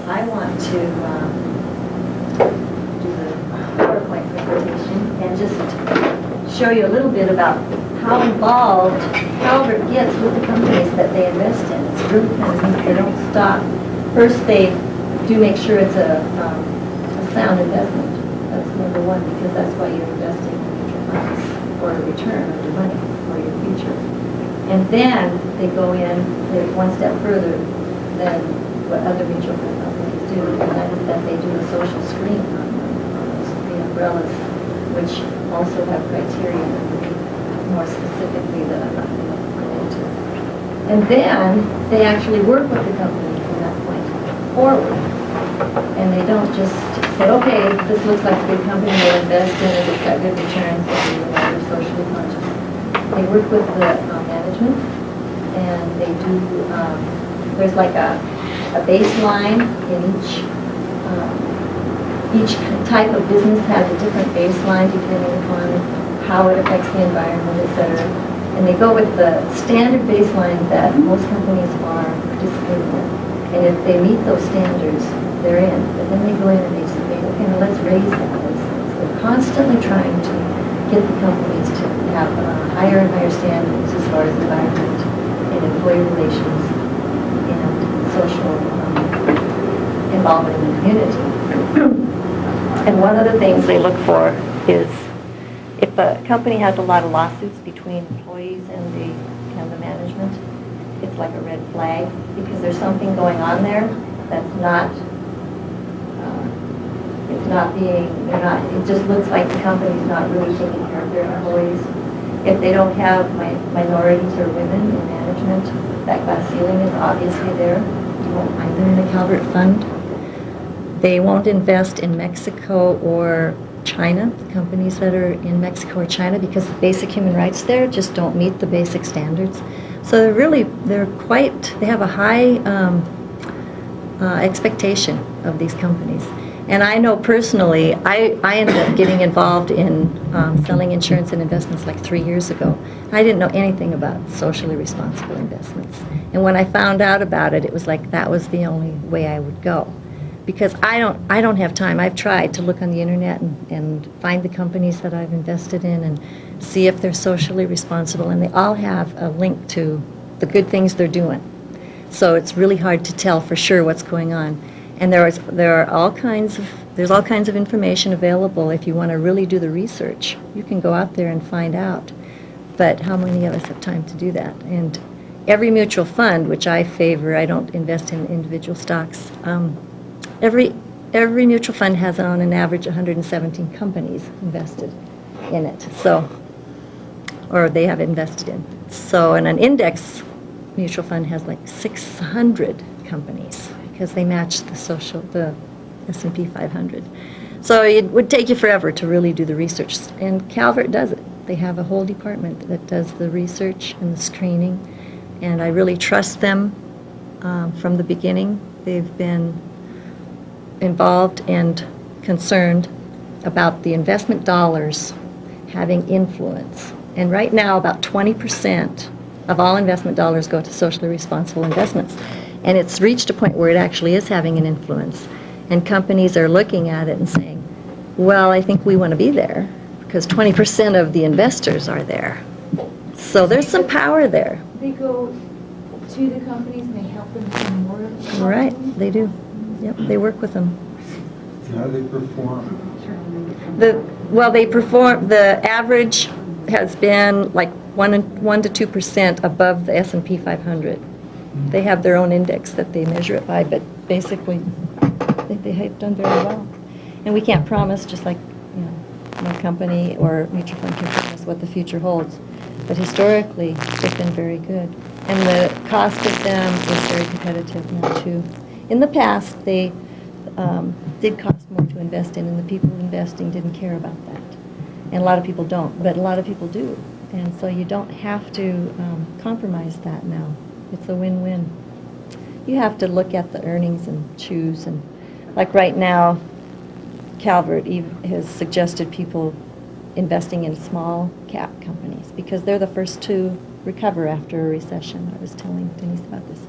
I want to do the PowerPoint presentation and just show you a little bit about how involved Calvert gets with the companies that they invest in. It's really kind of neat. They don't stop. First, they do make sure it's a sound investment. That's number one, because that's why you're investing in mutual funds for a return of your money for your future. And then they go in, they're one step further than what other mutual fund companies do, and that is that they do a social screen on those three umbrellas, which also have criteria underneath, more specifically that I'm not going to go into. And then they actually work with the company from that point forward. And they don't just say, okay, this looks like a good company, we'll invest in it, it's got good returns, and they're socially conscious. They work with the management, and they do, there's like a baseline in each type of business has a different baseline depending upon how it affects the environment, et cetera. And they go with the standard baseline that most companies are participating in. And if they meet those standards, they're in. But then they go in and they say, okay, now let's raise that baseline. So they're constantly trying to get the companies to have higher and higher standards as far as environment and employee relations and social involvement in the community. And one of the things they look for is if a company has a lot of lawsuits between employees and the management, it's like a red flag because there's something going on there that's not, it just looks like the company's not really taking care of their employees. If they don't have minorities or women in management, that glass ceiling is obviously there. You won't find them in the Calvert Fund. They won't invest in Mexico or China, the companies that are in Mexico or China, because the basic human rights there just don't meet the basic standards. So they have a high expectation of these companies. And I know personally, I ended up getting involved in selling insurance and investments like 3 years ago. I didn't know anything about socially responsible investments. And when I found out about it, it was like that was the only way I would go. Because I don't have time. I've tried to look on the internet and find the companies that I've invested in and see if they're socially responsible, and they all have a link to the good things they're doing. So it's really hard to tell for sure what's going on. And there's all kinds of information available if you want to really do the research. You can go out there and find out. But how many of us have time to do that? And every mutual fund, which I favor, I don't invest in individual stocks. Every mutual fund has on an average 117 companies invested in it, or they have invested in. So, and an index mutual fund has like 600 companies because they match the S&P 500. So it would take you forever to really do the research, and Calvert does it. They have a whole department that does the research and the screening, and I really trust them from the beginning. They've been involved and concerned about the investment dollars having influence. And right now, about 20% of all investment dollars go to socially responsible investments. And it's reached a point where it actually is having an influence. And companies are looking at it and saying, well, I think we want to be there because 20% of the investors are there. So there's some power there. They go to the companies and they help them do more of the Right, they do. Yep, they work with them. How do they perform? The average has been like 1 to 2% above the S&P 500. They have their own index that they measure it by, but basically they have done very well. And we can't promise, just like no company or mutual fund can promise what the future holds. But historically, they've been very good. And the cost of them is very competitive now, too. In the past, they did cost more to invest in, and the people investing didn't care about that. And a lot of people don't, but a lot of people do. And so you don't have to compromise that now. It's a win-win. You have to look at the earnings and choose. And like right now, Calvert has suggested people investing in small cap companies because they're the first to recover after a recession. I was telling Denise about this.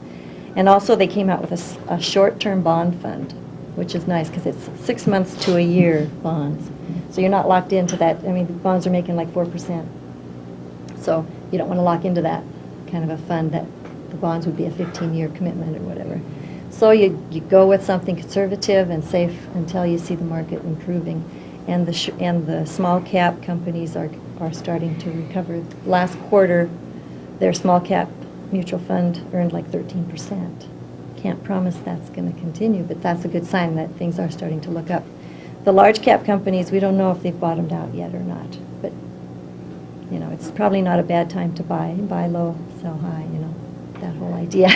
And also, they came out with a short-term bond fund, which is nice because it's 6 months to a year bonds. So you're not locked into that. I mean, the bonds are making like 4%. So you don't want to lock into that kind of a fund that the bonds would be a 15-year commitment or whatever. So you go with something conservative and safe until you see the market improving. And the small cap companies are starting to recover. Last quarter, their small cap mutual fund earned like 13%. Can't promise that's going to continue, but that's a good sign that things are starting to look up. The large cap companies, we don't know if they've bottomed out yet or not, but you know, it's probably not a bad time to buy low, sell high, you know, that whole idea.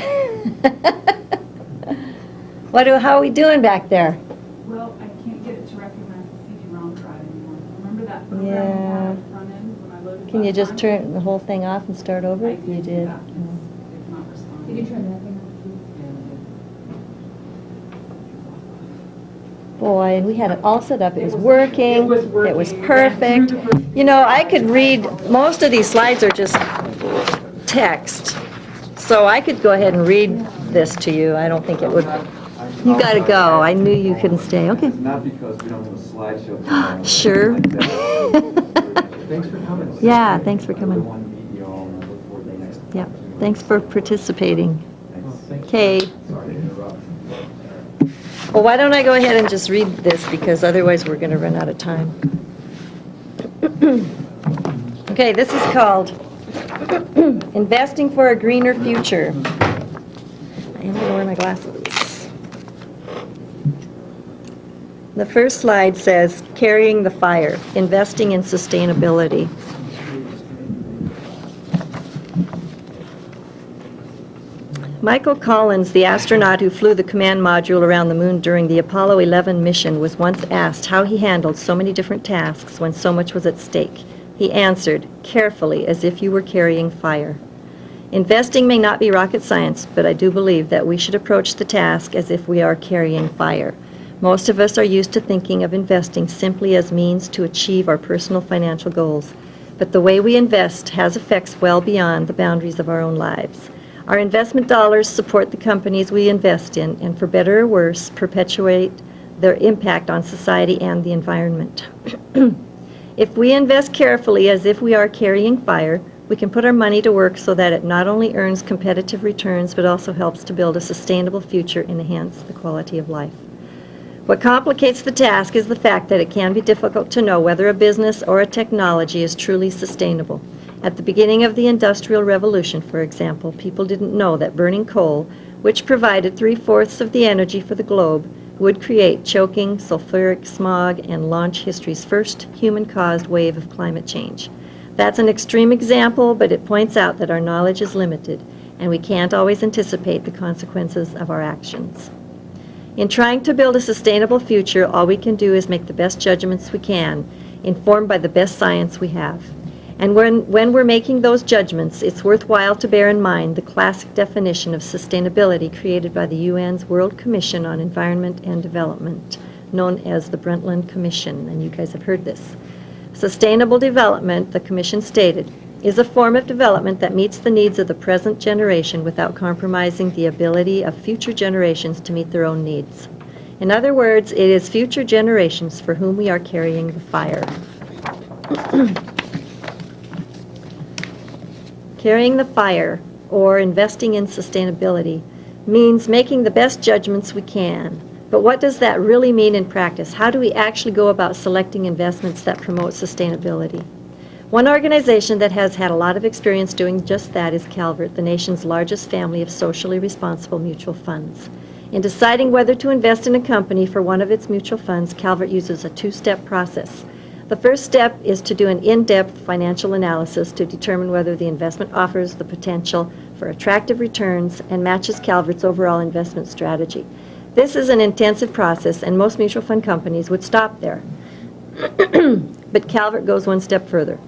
How are we doing back there? Well, I can't get it to recognize the CD-ROM drive anymore. Remember that program Yeah. we had at the front end when I loaded Can you last just time? turn the whole thing off and start over? I did You do did. that. Oh. It's not responding. You can turn that thing Boy, and we had it all set up. It was It working. was working. It was perfect. You know, I could read, most of these slides are just text. So I could go ahead and read this to you. I don't think it would. You got to go. I knew you couldn't stay. Okay. Not because we don't have a slideshow tomorrow. Sure. Thanks for coming. Yeah, thanks for coming. I really want to meet you all, and I look forward to the next Yep. opportunity. Thanks for participating. Thanks. Okay. Sorry to interrupt. Well, why don't I go ahead and just read this, because otherwise we're going to run out of time. Okay, this is called Investing for a Greener Future. I am going to wear my glasses. The first slide says, Carrying the Fire, Investing in Sustainability. Michael Collins, the astronaut who flew the command module around the moon during the Apollo 11 mission, was once asked how he handled so many different tasks when so much was at stake. He answered, carefully, as if you were carrying fire. Investing may not be rocket science, but I do believe that we should approach the task as if we are carrying fire. Most of us are used to thinking of investing simply as means to achieve our personal financial goals. But the way we invest has effects well beyond the boundaries of our own lives. Our investment dollars support the companies we invest in, and for better or worse, perpetuate their impact on society and the environment. If we invest carefully as if we are carrying fire, we can put our money to work so that it not only earns competitive returns, but also helps to build a sustainable future and enhance the quality of life. What complicates the task is the fact that it can be difficult to know whether a business or a technology is truly sustainable. At the beginning of the Industrial Revolution, for example, people didn't know that burning coal, which provided 3/4 of the energy for the globe, would create choking, sulfuric smog and launch history's first human-caused wave of climate change. That's an extreme example, but it points out that our knowledge is limited, and we can't always anticipate the consequences of our actions. In trying to build a sustainable future, all we can do is make the best judgments we can, informed by the best science we have. And when we're making those judgments, it's worthwhile to bear in mind the classic definition of sustainability created by the UN's World Commission on Environment and Development, known as the Brundtland Commission, and you guys have heard this. Sustainable development, the Commission stated, is a form of development that meets the needs of the present generation without compromising the ability of future generations to meet their own needs. In other words, it is future generations for whom we are carrying the fire. Carrying the fire, or investing in sustainability, means making the best judgments we can. But what does that really mean in practice? How do we actually go about selecting investments that promote sustainability? One organization that has had a lot of experience doing just that is Calvert, the nation's largest family of socially responsible mutual funds. In deciding whether to invest in a company for one of its mutual funds, Calvert uses a two-step process. The first step is to do an in-depth financial analysis to determine whether the investment offers the potential for attractive returns and matches Calvert's overall investment strategy. This is an intensive process, and most mutual fund companies would stop there. But Calvert goes one step further.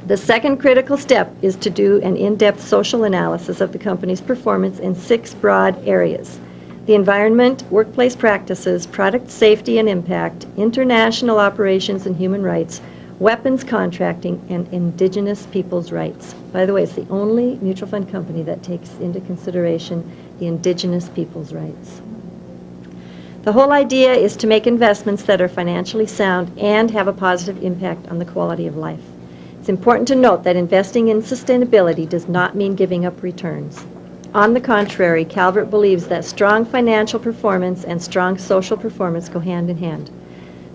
The second critical step is to do an in-depth social analysis of the company's performance in 6 broad areas: the environment, workplace practices, product safety and impact, international operations and human rights, weapons contracting, and indigenous peoples' rights. By the way, it's the only mutual fund company that takes into consideration the indigenous people's rights. The whole idea is to make investments that are financially sound and have a positive impact on the quality of life. It's important to note that investing in sustainability does not mean giving up returns. On the contrary, Calvert believes that strong financial performance and strong social performance go hand in hand.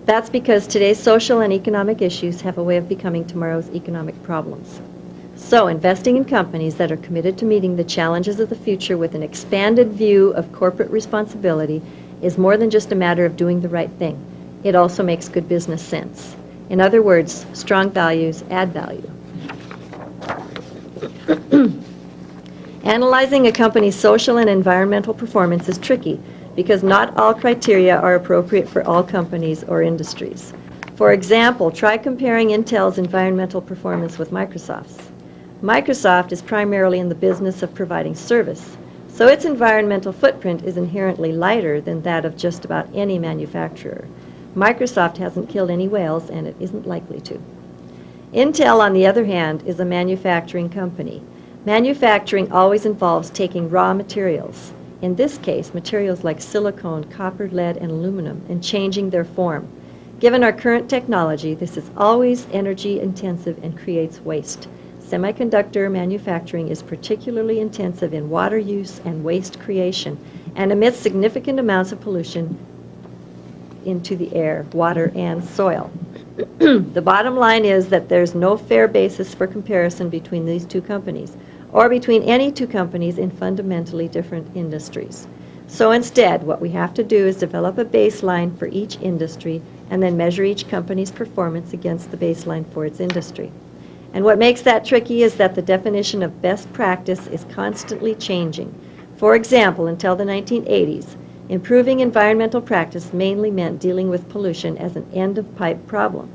That's because today's social and economic issues have a way of becoming tomorrow's economic problems. So, investing in companies that are committed to meeting the challenges of the future with an expanded view of corporate responsibility is more than just a matter of doing the right thing. It also makes good business sense. In other words, strong values add value. Analyzing a company's social and environmental performance is tricky because not all criteria are appropriate for all companies or industries. For example, try comparing Intel's environmental performance with Microsoft's. Microsoft is primarily in the business of providing service, so its environmental footprint is inherently lighter than that of just about any manufacturer. Microsoft hasn't killed any whales, and it isn't likely to. Intel, on the other hand, is a manufacturing company. Manufacturing always involves taking raw materials, in this case, materials like silicone, copper, lead, and aluminum, and changing their form. Given our current technology, this is always energy intensive and creates waste. Semiconductor manufacturing is particularly intensive in water use and waste creation and emits significant amounts of pollution into the air, water, and soil. The bottom line is that there's no fair basis for comparison between these two companies or between any two companies in fundamentally different industries. So instead, what we have to do is develop a baseline for each industry and then measure each company's performance against the baseline for its industry. And what makes that tricky is that the definition of best practice is constantly changing. For example, until the 1980s, improving environmental practice mainly meant dealing with pollution as an end-of-pipe problem.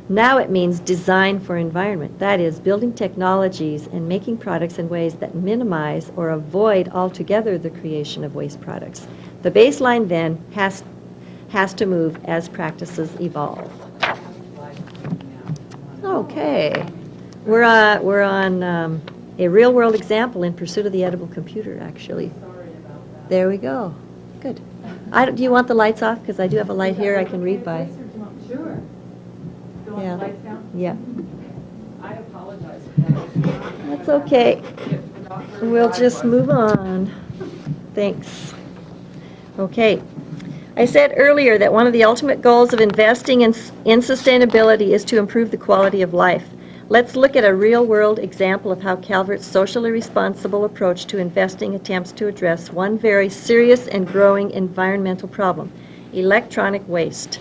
Now it means design for environment, that is, building technologies and making products in ways that minimize or avoid altogether the creation of waste products. The baseline then has to move as practices evolve. Okay. We're on a real-world example in pursuit of the edible computer, actually. There we go. Good. Do you want the lights off? Because I do have a light here I can read by. Sure. Do you want Yeah. the lights down? Yeah. I apologize for that. That's okay. We'll just move on. Thanks. Okay. I said earlier that one of the ultimate goals of investing in sustainability is to improve the quality of life. Let's look at a real-world example of how Calvert's socially responsible approach to investing attempts to address one very serious and growing environmental problem: electronic waste.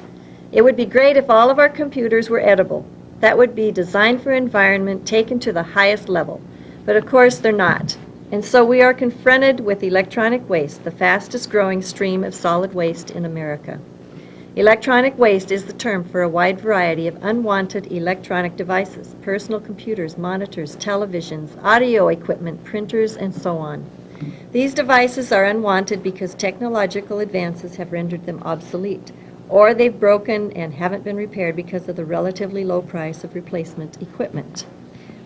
It would be great if all of our computers were edible. That would be designed for environment taken to the highest level. But of course they're not. And so we are confronted with electronic waste, the fastest growing stream of solid waste in America. Electronic waste is the term for a wide variety of unwanted electronic devices: personal computers, monitors, televisions, audio equipment, printers, and so on. These devices are unwanted because technological advances have rendered them obsolete, or they've broken and haven't been repaired because of the relatively low price of replacement equipment.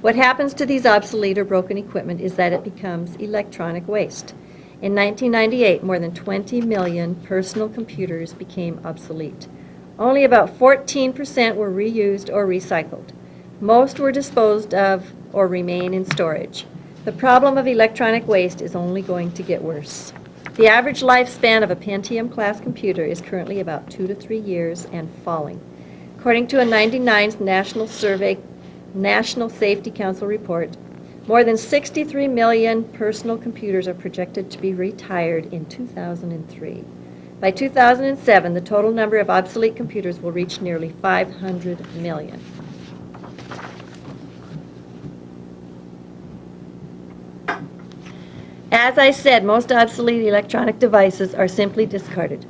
What happens to these obsolete or broken equipment is that it becomes electronic waste. In 1998, more than 20 million personal computers became obsolete. Only about 14% were reused or recycled. Most were disposed of or remain in storage. The problem of electronic waste is only going to get worse. The average lifespan of a Pentium-class computer is currently about 2 to 3 years and falling. According to a 1999 National Safety Council report, more than 63 million personal computers are projected to be retired in 2003. By 2007, the total number of obsolete computers will reach nearly 500 million. As I said, most obsolete electronic devices are simply discarded.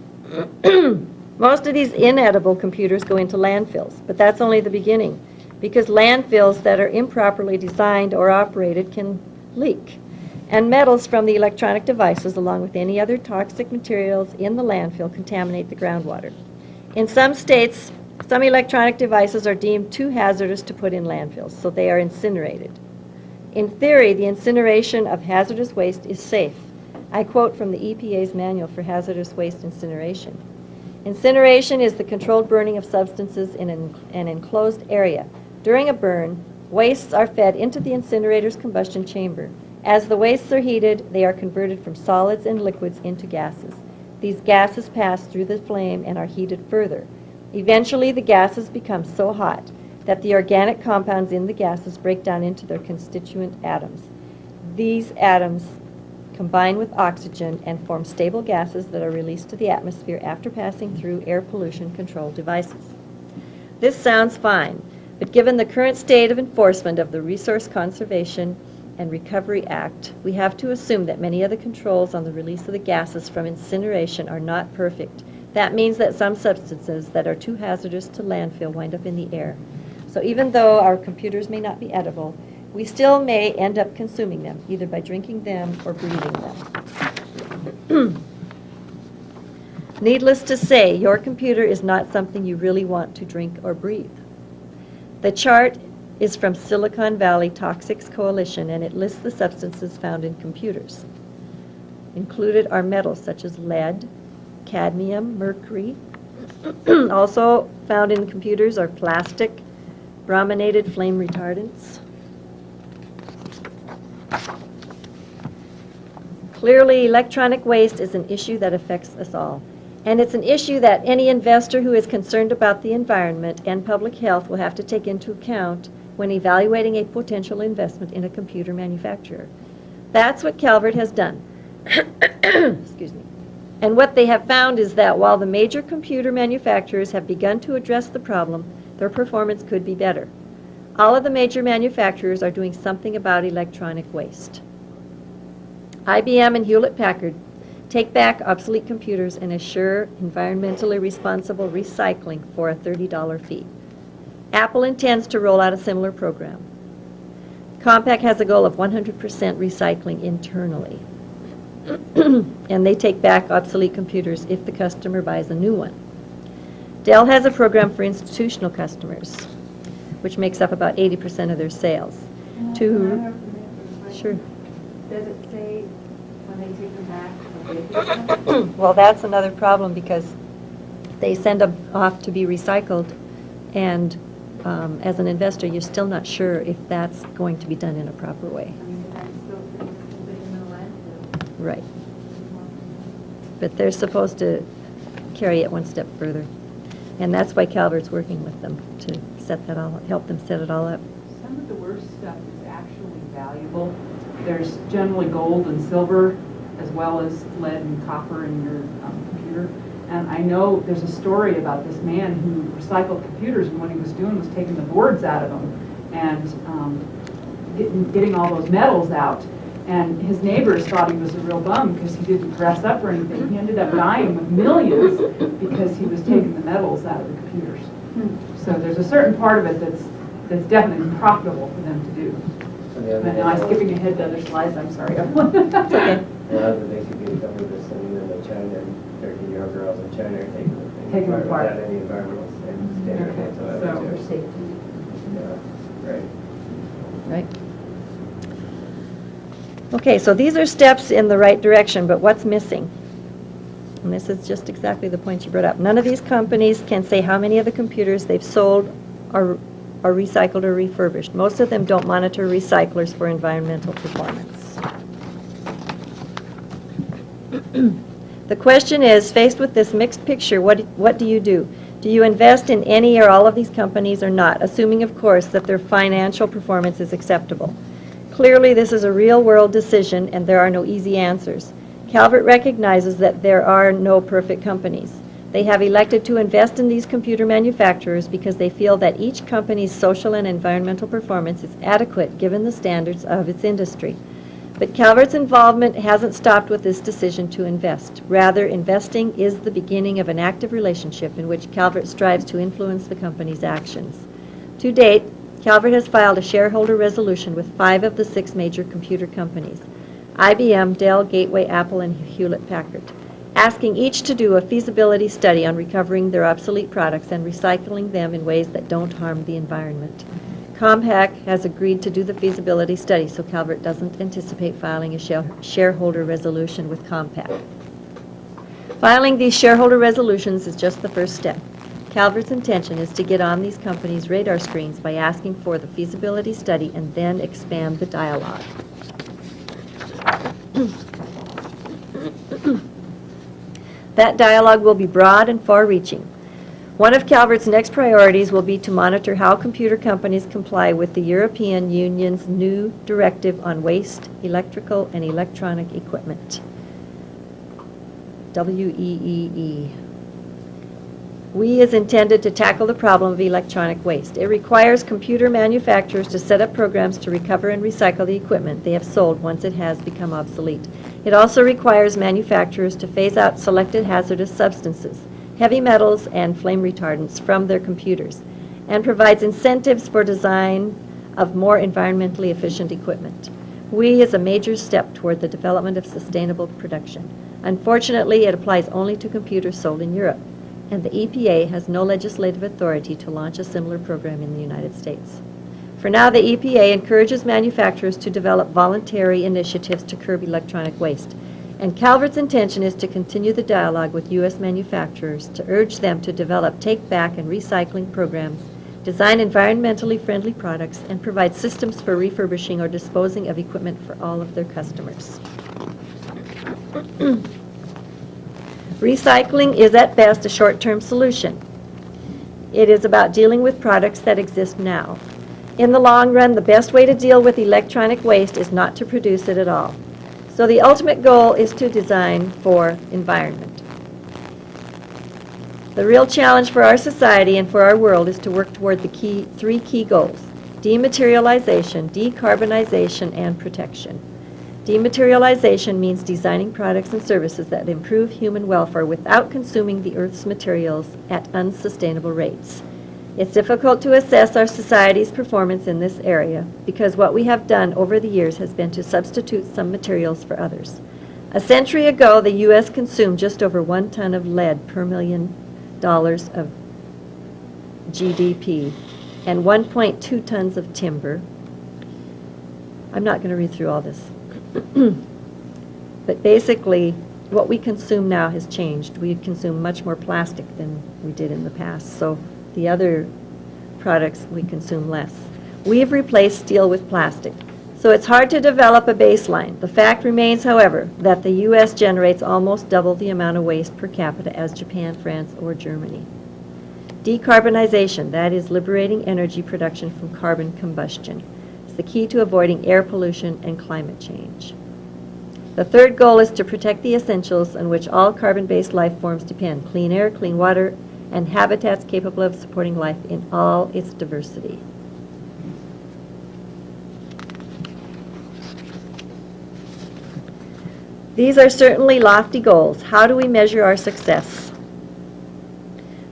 Most of these inedible computers go into landfills, but that's only the beginning, because landfills that are improperly designed or operated can leak. And metals from the electronic devices, along with any other toxic materials in the landfill, contaminate the groundwater. In some states, some electronic devices are deemed too hazardous to put in landfills, so they are incinerated. In theory, the incineration of hazardous waste is safe, I quote from the EPA's Manual for Hazardous Waste Incineration. Incineration is the controlled burning of substances in an enclosed area. During a burn, wastes are fed into the incinerator's combustion chamber. As the wastes are heated, they are converted from solids and liquids into gases. These gases pass through the flame and are heated further. Eventually, the gases become so hot that the organic compounds in the gases break down into their constituent atoms. These atoms combine with oxygen and form stable gases that are released to the atmosphere after passing through air pollution control devices. This sounds fine, but given the current state of enforcement of the Resource Conservation and Recovery Act, we have to assume that many of the controls on the release of the gases from incineration are not perfect. That means that some substances that are too hazardous to landfill wind up in the air. So even though our computers may not be edible, we still may end up consuming them, either by drinking them or breathing them. Needless to say, your computer is not something you really want to drink or breathe. The chart is from Silicon Valley Toxics Coalition, and it lists the substances found in computers. Included are metals such as lead, cadmium, mercury. Also found in computers are plastic, brominated flame retardants. Clearly, electronic waste is an issue that affects us all. And it's an issue that any investor who is concerned about the environment and public health will have to take into account when evaluating a potential investment in a computer manufacturer. That's what Calvert has done. Excuse me. And what they have found is that while the major computer manufacturers have begun to address the problem, their performance could be better. All of the major manufacturers are doing something about electronic waste. IBM and Hewlett-Packard take back obsolete computers and assure environmentally responsible recycling for a $30 fee. Apple intends to roll out a similar program. Compaq has a goal of 100% recycling internally. And they take back obsolete computers if the customer buys a new one. Dell has a program for institutional customers, which makes up about 80% of their sales. Sure. Does it say when they take them back, what they do? Well, that's another problem because they send them off to be recycled, and as an investor, you're still not sure if that's going to be done in a proper way. I mean, that's still sitting in the landfill. Right. But they're supposed to carry it one step further. And that's why Calvert's working with them to set that all, help them set it all up. Some of the worst stuff is actually valuable. There's generally gold and silver, as well as lead and copper in your computer. And I know there's a story about this man who recycled computers, and what he was doing was taking the boards out of them and getting all those metals out. And his neighbors thought he was a real bum because he didn't dress up or anything. He ended up dying with millions because he was taking the metals out of the computers. So there's a certain part of it that's definitely profitable for them to do. And now I'm skipping ahead to other slides, I'm sorry. A lot of the big computer companies are sending them to China, and 13-year-old girls in China are taking them Taking them apart. without any environmental standards Okay, whatsoever. so- too. Safety. Yeah, right. Right? Okay, so these are steps in the right direction, but what's missing? And this is just exactly the point you brought up. None of these companies can say how many of the computers they've sold are recycled or refurbished. Most of them don't monitor recyclers for environmental performance. The question is, faced with this mixed picture, what do you do? Do you invest in any or all of these companies or not, assuming, of course, that their financial performance is acceptable? Clearly, this is a real-world decision, and there are no easy answers. Calvert recognizes that there are no perfect companies. They have elected to invest in these computer manufacturers because they feel that each company's social and environmental performance is adequate given the standards of its industry. But Calvert's involvement hasn't stopped with this decision to invest. Rather, investing is the beginning of an active relationship in which Calvert strives to influence the company's actions. To date, Calvert has filed a shareholder resolution with 5 of the 6 major computer companies, IBM, Dell, Gateway, Apple, and Hewlett-Packard, asking each to do a feasibility study on recovering their obsolete products and recycling them in ways that don't harm the environment. Compaq has agreed to do the feasibility study, so Calvert doesn't anticipate filing a shareholder resolution with Compaq. Filing these shareholder resolutions is just the first step. Calvert's intention is to get on these companies' radar screens by asking for the feasibility study and then expand the dialogue. That dialogue will be broad and far-reaching. One of Calvert's next priorities will be to monitor how computer companies comply with the European Union's new directive on waste, electrical, and electronic equipment. WEEE. WE is intended to tackle the problem of electronic waste. It requires computer manufacturers to set up programs to recover and recycle the equipment they have sold once it has become obsolete. It also requires manufacturers to phase out selected hazardous substances, heavy metals, and flame retardants from their computers, and provides incentives for design of more environmentally efficient equipment. WE is a major step toward the development of sustainable production. Unfortunately, it applies only to computers sold in Europe, and the EPA has no legislative authority to launch a similar program in the United States. For now, the EPA encourages manufacturers to develop voluntary initiatives to curb electronic waste, and Calvert's intention is to continue the dialogue with U.S. manufacturers to urge them to develop take-back and recycling programs, design environmentally friendly products, and provide systems for refurbishing or disposing of equipment for all of their customers. Recycling is at best a short-term solution. It is about dealing with products that exist now. In the long run, the best way to deal with electronic waste is not to produce it at all. So the ultimate goal is to design for environment. The real challenge for our society and for our world is to work toward the three key goals: dematerialization, decarbonization, and protection. Dematerialization means designing products and services that improve human welfare without consuming the Earth's materials at unsustainable rates. It's difficult to assess our society's performance in this area because what we have done over the years has been to substitute some materials for others. A century ago, the U.S. consumed just over 1 ton of lead per $1 million of GDP and 1.2 tons of timber. I'm not going to read through all this. But basically, what we consume now has changed. We consume much more plastic than we did in the past, so the other products we consume less. We have replaced steel with plastic, so it's hard to develop a baseline. The fact remains, however, that the U.S. generates almost double the amount of waste per capita as Japan, France, or Germany. Decarbonization, that is liberating energy production from carbon combustion, the key to avoiding air pollution and climate change. The third goal is to protect the essentials on which all carbon-based life forms depend: clean air, clean water, and habitats capable of supporting life in all its diversity. These are certainly lofty goals. How do we measure our success?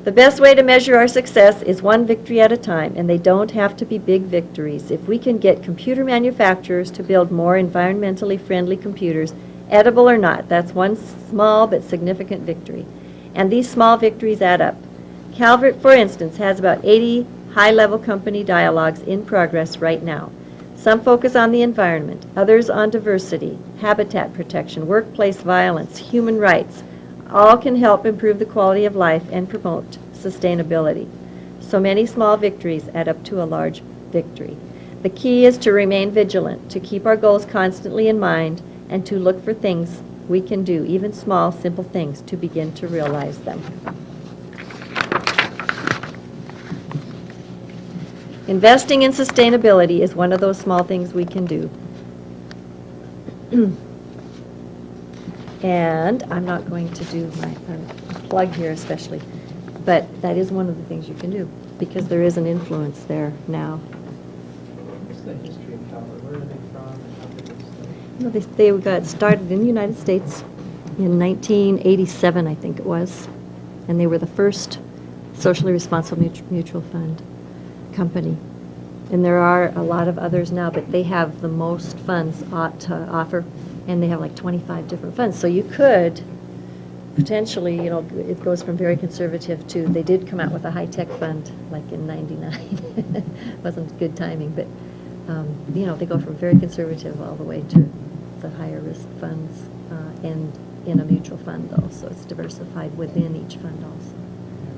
The best way to measure our success is one victory at a time, and they don't have to be big victories. If we can get computer manufacturers to build more environmentally friendly computers, edible or not, that's one small but significant victory. And these small victories add up. Calvert, for instance, has about 80 high-level company dialogues in progress right now. Some focus on the environment, others on diversity, habitat protection, workplace violence, human rights. All can help improve the quality of life and promote sustainability. So many small victories add up to a large victory. The key is to remain vigilant, to keep our goals constantly in mind, and to look for things we can do, even small, simple things, to begin to realize them. Investing in sustainability is one of those small things we can do. And I'm not going to do my plug here especially, but that is one of the things you can do because there is an influence there now. What's the history of Calvert? Where are they from and how did they start? You know, they got started in the United States in 1987, I think it was, and they were the first socially responsible mutual fund company. And there are a lot of others now, but they have the most funds to offer, and they have like 25 different funds. So you could potentially, you know, it goes from very conservative to, they did come out with a high-tech fund, like in '99. Wasn't good timing, but, you know, they go from very conservative all the way to the higher risk funds, and in a mutual fund though, so it's diversified within each fund also.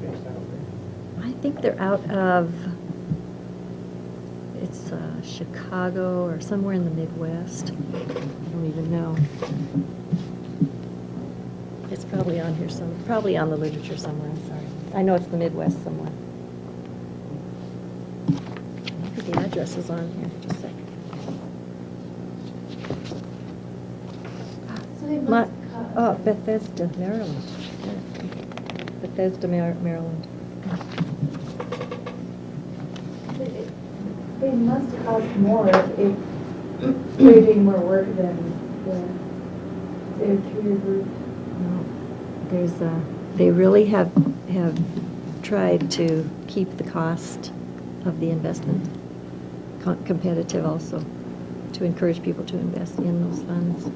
Based out of I think they're out of, it's Chicago or somewhere in the Midwest. I don't even know. It's probably on here probably on the literature somewhere, I'm sorry. I know it's the Midwest somewhere. Maybe the address is on here, just a second. So they Ma- must Oh, Bethesda, Maryland. Bethesda, Maryland. They must cost more if they're doing more work than their 3-year group. No, there's they really have tried to keep the cost of the investment competitive also, to encourage people to invest in those funds.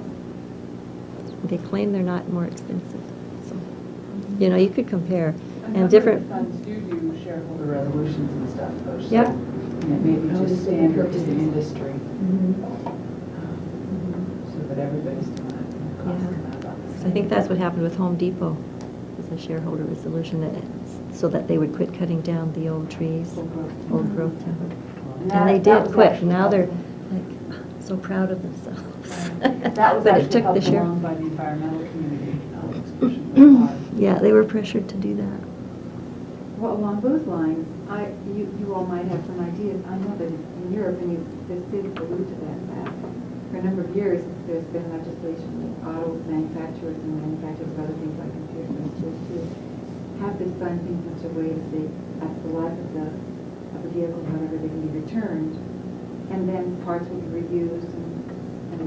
They claim they're not more expensive, so, you know, you could compare. And different funds do shareholder resolutions and stuff, though. So, Yeah. and it may be just standard to the industry, so that everybody's doing it. and the costs Yeah. come out about the So I same. think that's what happened with Home Depot, was a shareholder resolution so that they would quit cutting down the old trees, old growth timber. And they did quit. Now they're like so proud of themselves. That was But it actually took the helped share. along by the environmental community, especially with our- Yeah, they were pressured to do that. Well, along those lines, you all might have some ideas. I know that in Europe, and this did allude to that for a number of years, there's been legislation with auto manufacturers and manufacturers of other things like computers to have this done in such a way that they, after the life of the vehicle, whatever, they can be returned, and then parts will be reused, and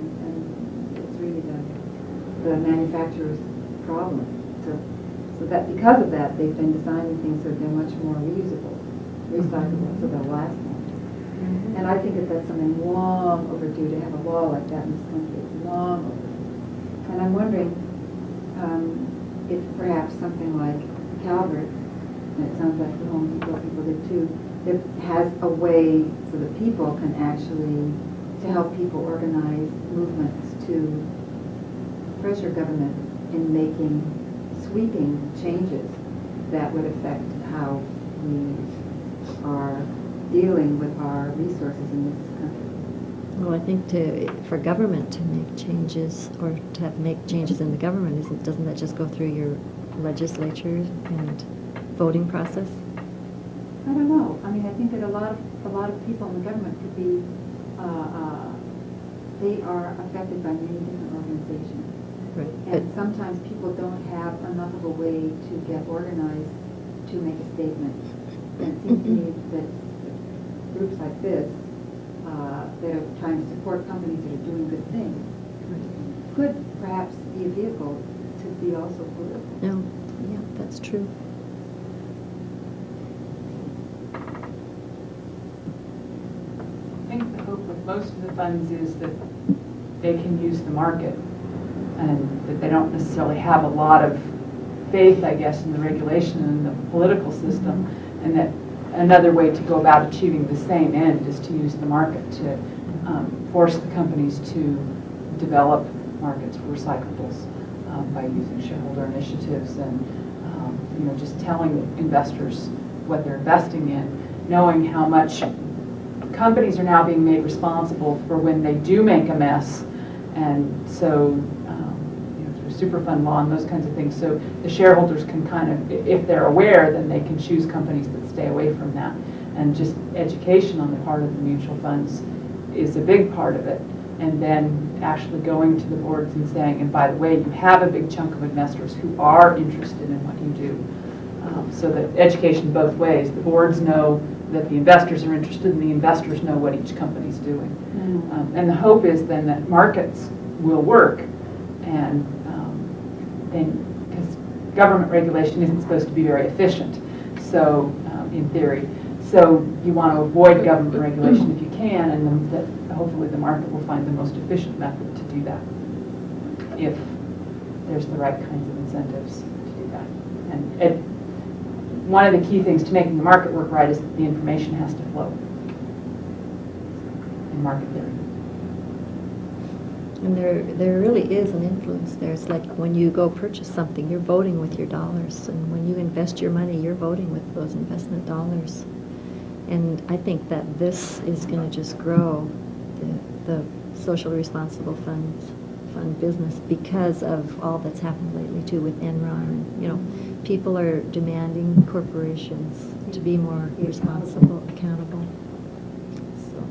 it's really the manufacturer's problem. So that because of that, they've been designing things so they're much more reusable, recyclable, so they'll last longer. And I think that that's something long overdue to have a law like that in this country. It's long overdue. And I'm wondering if perhaps something like Calvert, and it sounds like the Home Depot people did too, that has a way so that people can actually, to help people organize movements to pressure government in making sweeping changes that would affect how we are dealing with our resources in this country. Well, I think for government to make changes, or to make changes in the government, doesn't that just go through your legislature and voting process? I don't know. I mean, I think that a lot of people in the government could be, they are affected by many different organizations. Right. And sometimes people don't have enough of a way to get organized to make a statement. And it seems to me that groups like this, that are trying to support companies that are doing good things, could perhaps be a vehicle to be also political. No, yeah, that's true. I think the hope with most of the funds is that they can use the market, and that they don't necessarily have a lot of faith, I guess, in the regulation and the political system, and that another way to go about achieving the same end is to use the market to force the companies to develop markets for recyclables by using shareholder initiatives and just telling investors what they're investing in, knowing how much companies are now being made responsible for when they do make a mess, and so through Superfund law and those kinds of things, so the shareholders can kind of, if they're aware, then they can choose companies that stay away from that. And just education on the part of the mutual funds is a big part of it. And then actually going to the boards and saying, and by the way, you have a big chunk of investors who are interested in what you do. So that education both ways. The boards know that the investors are interested, and the investors know what each company's doing. And the hope is then that markets will work, and because government regulation isn't supposed to be very efficient, so in theory. So you want to avoid government regulation if you can, and then hopefully the market will find the most efficient method to do that if there's the right kinds of incentives. one of the key things to making the market work right is that the information has to flow in market theory. And there really is an influence there. It's like when you go purchase something, you're voting with your dollars. And when you invest your money, you're voting with those investment dollars. And I think that this is going to just grow the socially responsible fund business because of all that's happened lately too with Enron. And, you know, people are demanding corporations to be more responsible, accountable. So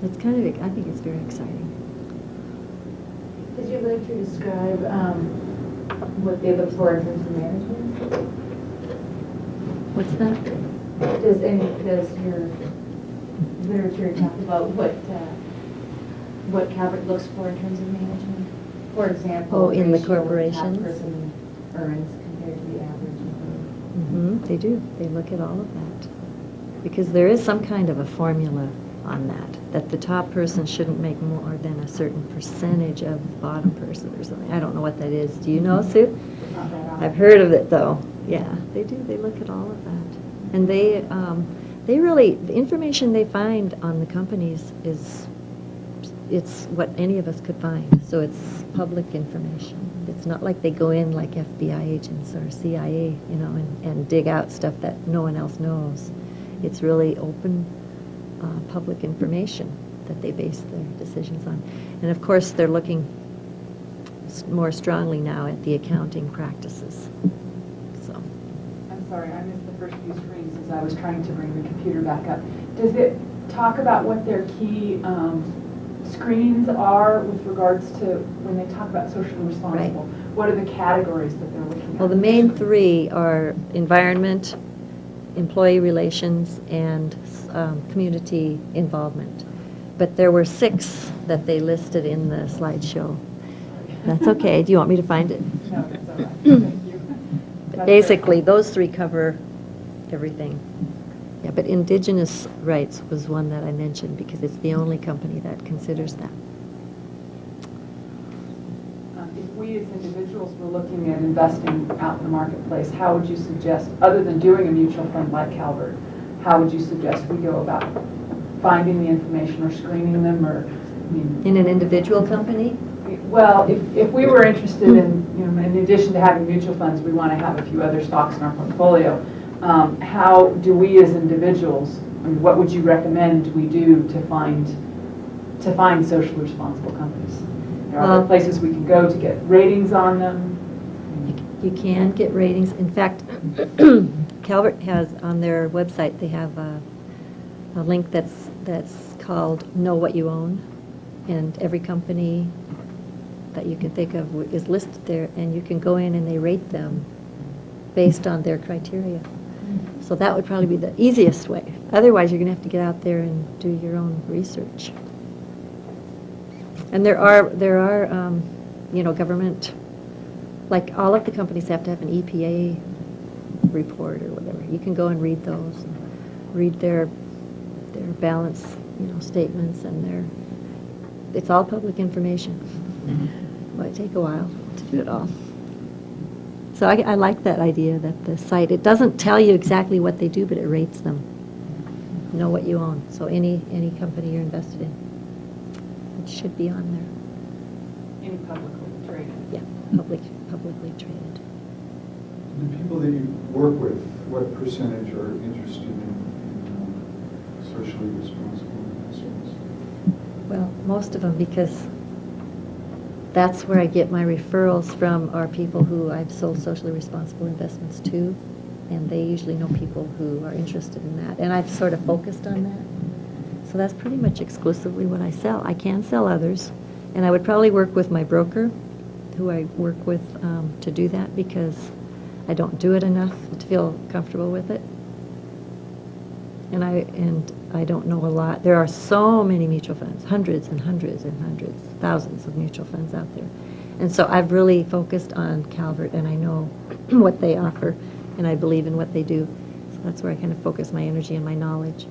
it's kind of, I think it's very exciting. Would you like to describe what they look for in terms of management? What's that? Does your literature talk about what Calvert looks for in terms of management? For example, Oh, in the ratio of corporations? top person earns compared to the average employee. Mm-hmm, they do. They look at all of that. Because there is some kind of a formula on that the top person shouldn't make more than a certain percentage of the bottom person or something. I don't know what that is. Do you know, Sue? Not that often. I've heard of it, though. Yeah, they do. They look at all of that. And they really, the information they find on the companies it's what any of us could find. So it's public information. It's not like they go in like FBI agents or CIA, you know, and dig out stuff that no one else knows. It's really open public information that they base their decisions on. And of course, they're looking more strongly now at the accounting practices. So, I'm sorry, I missed the first few screens as I was trying to bring the computer back up. Does it talk about what their key screens are with regards to when they talk about socially responsible? Right. What are the categories that they're looking at? well, the main three are environment, employee relations, and community involvement. But there were 6 that they listed in the slideshow. That's okay. Do you want me to find it? No, that's all right. Thank you. But basically, those 3 cover everything. Yeah, but indigenous rights was one that I mentioned because it's the only company that considers that. If we as individuals were looking at investing out in the marketplace, how would you suggest, other than doing a mutual fund like Calvert, how would you suggest we go about finding the information or screening them, or, I mean... In an individual company? Well, if we were interested in, you know, in addition to having mutual funds, we want to have a few other stocks in our portfolio, how do we as individuals, I mean, what would you recommend we do to find socially responsible companies? Are there places we can go to get ratings on them? You can get ratings. In fact, Calvert has on their website, they have a link that's called Know What You Own, and every company that you can think of is listed there, and you can go in and they rate them based on their criteria. So that would probably be the easiest way. Otherwise, you're going to have to get out there and do your own research. And there are you know, government, like all of the companies have to have an EPA report or whatever. You can go and read those, and read their balance, you know, statements, and it's all public information. It might take a while to do it all. So I like that idea that the site, it doesn't tell you exactly what they do, but it rates them. Know what you own. So any company you're invested in, it should be on there. Any publicly traded? Yeah, publicly traded. The people that you work with, what percentage are interested in socially responsible investments? Well, most of them, because that's where I get my referrals from, are people who I've sold socially responsible investments to, and they usually know people who are interested in that. And I've sort of focused on that. So that's pretty much exclusively what I sell. I can sell others, and I would probably work with my broker, who I work with to do that, because I don't do it enough to feel comfortable with it. And I don't know a lot. There are so many mutual funds, hundreds and hundreds and hundreds, thousands of mutual funds out there. And so I've really focused on Calvert, and I know what they offer, and I believe in what they do. So that's where I kind of focus my energy and my knowledge.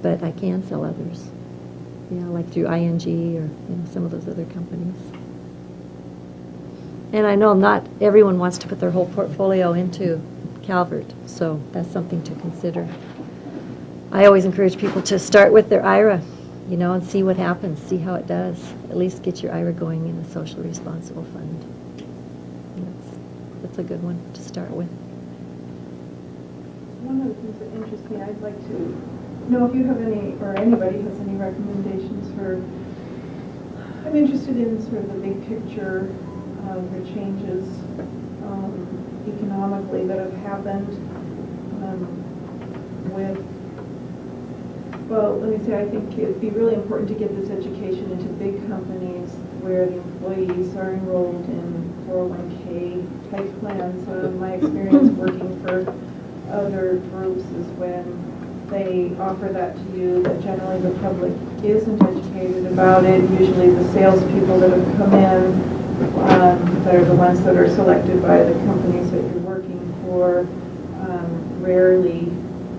But I can sell others, you know, like through ING or, you know, some of those other companies. And I know not everyone wants to put their whole portfolio into Calvert, so that's something to consider. I always encourage people to start with their IRA, you know, and see what happens, see how it does. At least get your IRA going in a socially responsible fund. That's a good one to start with. One of the things that interests me, I'd like to know if you have any, or anybody has any recommendations for, I'm interested in sort of the big picture of the changes economically that have happened with, well, let me say, I think it'd be really important to get this education into big companies where the employees are enrolled in 401k type plans. My experience working for other groups is when they offer that to you, that generally the public isn't educated about it. Usually the salespeople that have come in, that are the ones that are selected by the companies that you're working for, rarely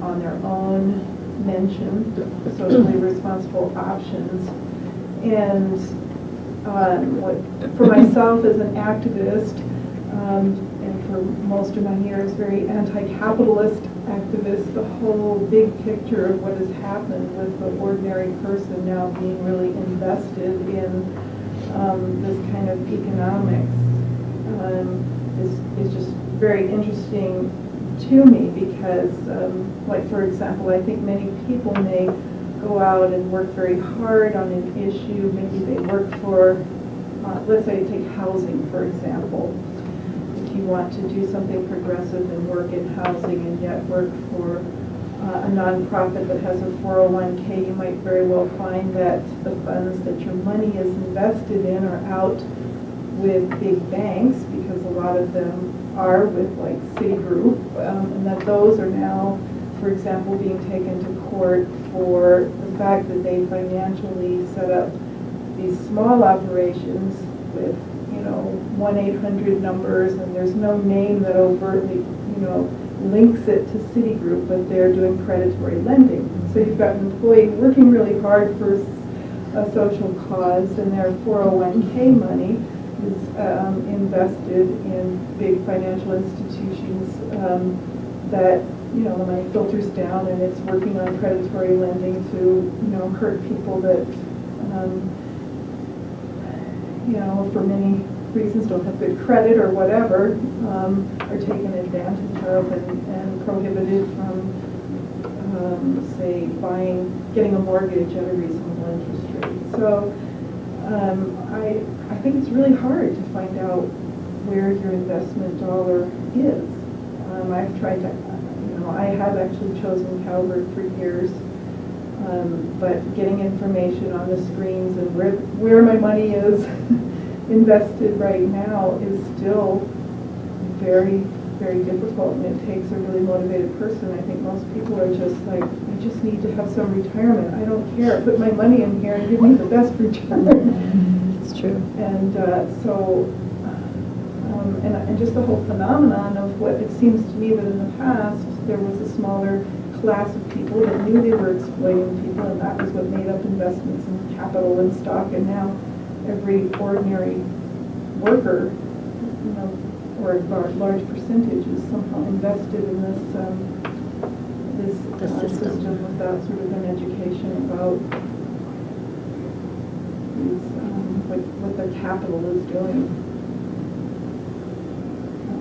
on their own mention socially responsible options. And for myself as an activist, and for most of my years, very anti-capitalist activist, the whole big picture of what has happened with the ordinary person now being really invested in this kind of economics is just very interesting to me because, like for example, I think many people may go out and work very hard on an issue. Maybe they work for, let's say take housing, for example. If you want to do something progressive and work in housing and yet work for a nonprofit that has a 401k, you might very well find that the funds that your money is invested in are out with big banks, because a lot of them are with like Citigroup, and that those are now, for example, being taken to court for the fact that they financially set up these small operations with, 1-800 numbers, and there's no name that overtly, links it to Citigroup, but they're doing predatory lending. So you've got an employee working really hard for a social cause, and their 401k money is invested in big financial institutions that, the money filters down and it's working on predatory lending to, hurt people that, for many reasons don't have good credit or whatever, are taken advantage of and prohibited from, say, getting a mortgage at a reasonable interest rate. So I think it's really hard to find out where your investment dollar is. I've tried to, I have actually chosen Calvert for years, but getting information on the screens and where my money is invested right now is still very, very difficult, and it takes a really motivated person. I think most people are just like, I just need to have some retirement. I don't care. Put my money in here and give me the best return. It's true. And and just the whole phenomenon of what it seems to me that in the past there was a smaller class of people that knew they were exploiting people, and that was what made up investments in capital and stock. And now every ordinary worker, or a large percentage, is somehow invested in this system without sort of an education about what their capital is doing.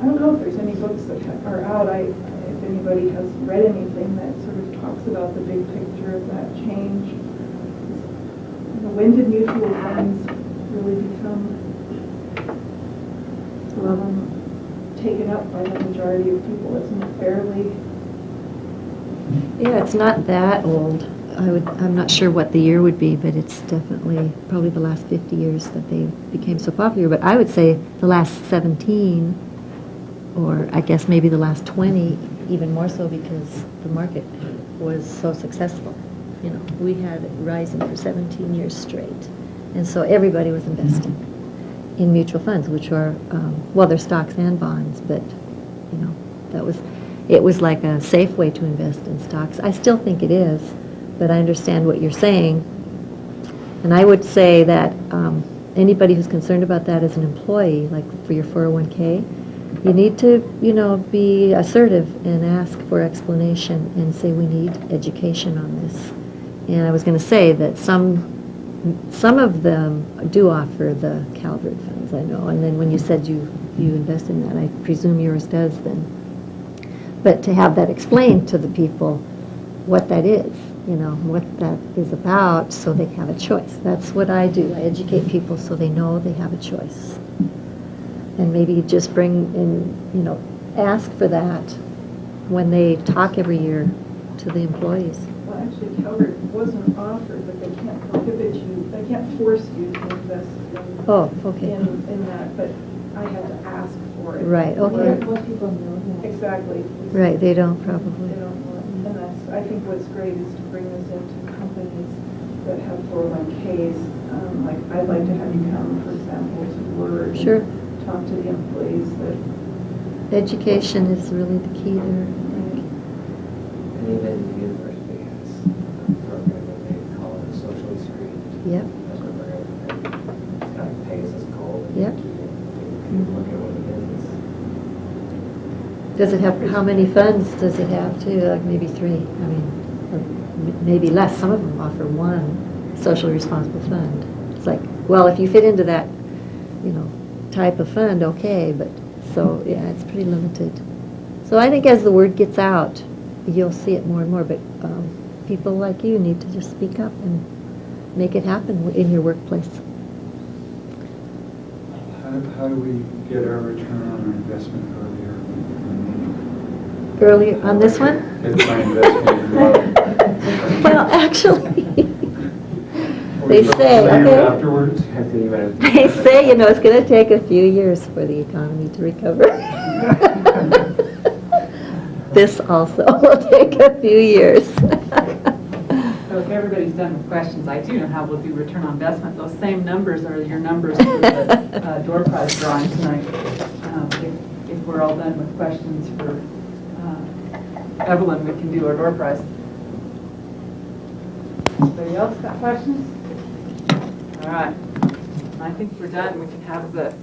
I don't know if there's any books that are out. If anybody has read anything that sort of talks about the big picture of that change. When did mutual funds really become taken up by the majority of people? Isn't it fairly? Yeah, it's not that old. I'm not sure what the year would be, but it's definitely probably the last 50 years that they became so popular. But I would say the last 17, or I guess maybe the last 20, even more so, because the market was so successful. We had it rising for 17 years straight. And so everybody was investing in mutual funds, which are, they're stocks and bonds, but, it was like a safe way to invest in stocks. I still think it is, but I understand what you're saying. And I would say that anybody who's concerned about that as an employee, like for your 401k, you need to, be assertive and ask for explanation and say, we need education on this. And I was going to say that some of them do offer the Calvert funds, I know. And then when you said you invest in that, I presume yours does then. But to have that explained to the people what that is, what that is about, so they have a choice. That's what I do. I educate people so they know they have a choice. And maybe just bring in, ask for that when they talk every year to the employees. Well, actually, Calvert wasn't offered, but they can't prohibit you, they can't force you to invest in, Oh, okay. in that, but I had to ask for it. Right, okay. Most people know that. Exactly. Right, they don't probably. They don't know it. And that's, I think what's great is to bring this into companies that have 401ks. Like, I'd like to have you come, for example, to Word. Sure. And talk to the employees that. Education is really the key there. And even the university has a program that they call it socially screened. Yep. That's what we're going to, it's kind of pays as gold. Yep. You can look at what it is. Does it have, how many funds does it have too? Like maybe 3, I mean, or maybe less. Some of them offer 1 socially responsible fund. It's like, well, if you fit into that, type of fund, okay, but, so, yeah, it's pretty limited. So I think as the word gets out, you'll see it more and more, but people like you need to just speak up and make it happen in your workplace. How do we get our return on our investment earlier? Earlier on this one? Get my investment earlier. Well, actually, Or they we go say, later okay. Afterwards? I think you might have. They say, it's going to take a few years for the economy to recover. This also will take a few years. So if everybody's done with questions, I do know how we'll do return on investment. Those same numbers are your numbers for the door prize drawing tonight. If we're all done with questions for Evelyn, we can do our door prize. Anybody else got questions? All right. I think we're done. We can have the